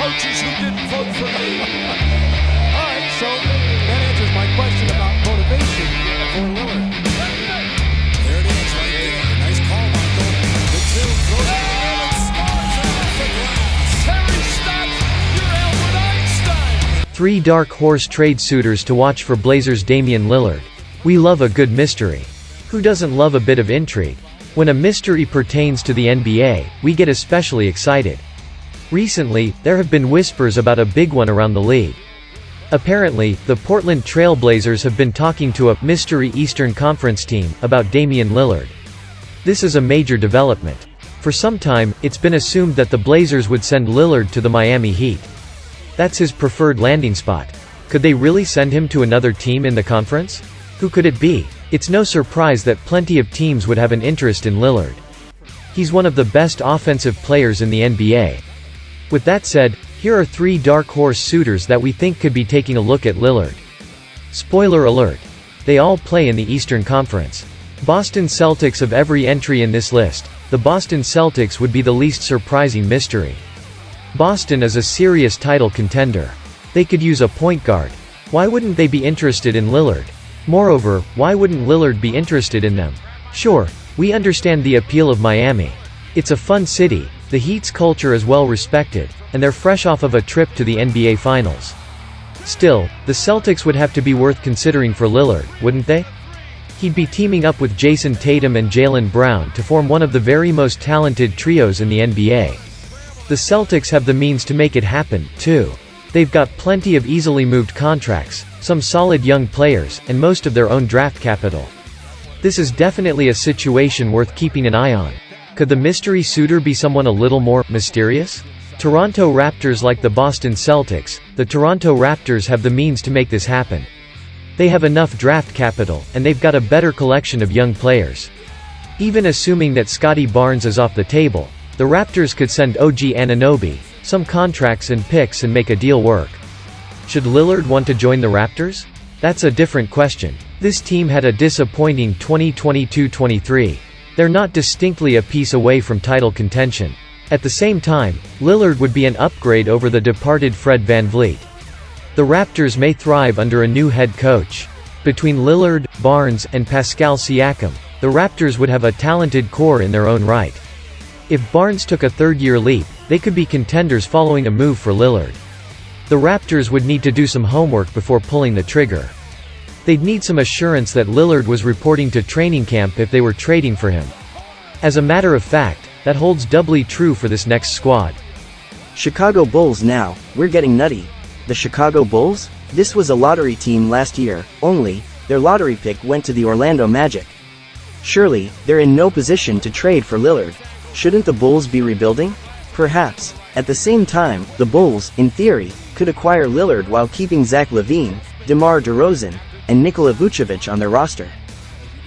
coaches who didn't vote for me. All right, so that answers my question about motivation for Lillard. There it is right there. Nice call, Michael. The two throws it in and scores it off the glass. Terry Stotts, you're Albert Einstein. 3 dark horse trade suitors to watch for Blazers Damian Lillard. We love a good mystery. Who doesn't love a bit of intrigue? When a mystery pertains to the NBA, we get especially excited. Recently, there have been whispers about a big one around the league. Apparently, the Portland Trail Blazers have been talking to a mystery Eastern Conference team about Damian Lillard. This is a major development. For some time, it's been assumed that the Blazers would send Lillard to the Miami Heat. That's his preferred landing spot. Could they really send him to another team in the conference? Who could it be? It's no surprise that plenty of teams would have an interest in Lillard. He's one of the best offensive players in the NBA. With that said, here are 3 dark horse suitors that we think could be taking a look at Lillard. Spoiler alert. They all play in the Eastern Conference. Boston Celtics. Of every entry in this list, the Boston Celtics would be the least surprising mystery. Boston is a serious title contender. They could use a point guard. Why wouldn't they be interested in Lillard? Moreover, why wouldn't Lillard be interested in them? Sure, we understand the appeal of Miami. It's a fun city, the Heat's culture is well respected, and they're fresh off of a trip to the NBA Finals. Still, the Celtics would have to be worth considering for Lillard, wouldn't they? He'd be teaming up with Jason Tatum and Jaylen Brown to form one of the very most talented trios in the NBA. The Celtics have the means to make it happen, too. They've got plenty of easily moved contracts, some solid young players, and most of their own draft capital. This is definitely a situation worth keeping an eye on. Could the mystery suitor be someone a little more mysterious? Toronto Raptors. Like the Boston Celtics, the Toronto Raptors have the means to make this happen. They have enough draft capital, and they've got a better collection of young players. Even assuming that Scotty Barnes is off the table, the Raptors could send OG Anunoby, some contracts and picks and make a deal work. Should Lillard want to join the Raptors? That's a different question. This team had a disappointing 2022-23. They're not distinctly a piece away from title contention. At the same time, Lillard would be an upgrade over the departed Fred VanVleet. The Raptors may thrive under a new head coach. Between Lillard, Barnes, and Pascal Siakam, the Raptors would have a talented core in their own right. If Barnes took a third-year leap, they could be contenders following a move for Lillard. The Raptors would need to do some homework before pulling the trigger. They'd need some assurance that Lillard was reporting to training camp if they were trading for him. As a matter of fact, that holds doubly true for this next squad. Chicago Bulls. Now, we're getting nutty. The Chicago Bulls? This was a lottery team last year, only, their lottery pick went to the Orlando Magic. Surely, they're in no position to trade for Lillard. Shouldn't the Bulls be rebuilding? Perhaps. At the same time, the Bulls, in theory, could acquire Lillard while keeping Zach LaVine, DeMar DeRozan, and Nikola Vucevic on their roster.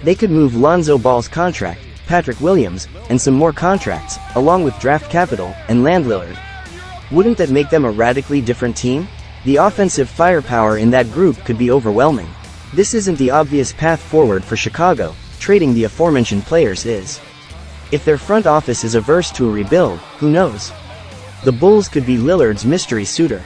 They could move Lonzo Ball's contract, Patrick Williams, and some more contracts, along with draft capital, and land Lillard. Wouldn't that make them a radically different team? The offensive firepower in that group could be overwhelming. This isn't the obvious path forward for Chicago. Trading the aforementioned players is. If their front office is averse to a rebuild, who knows? The Bulls could be Lillard's mystery suitor.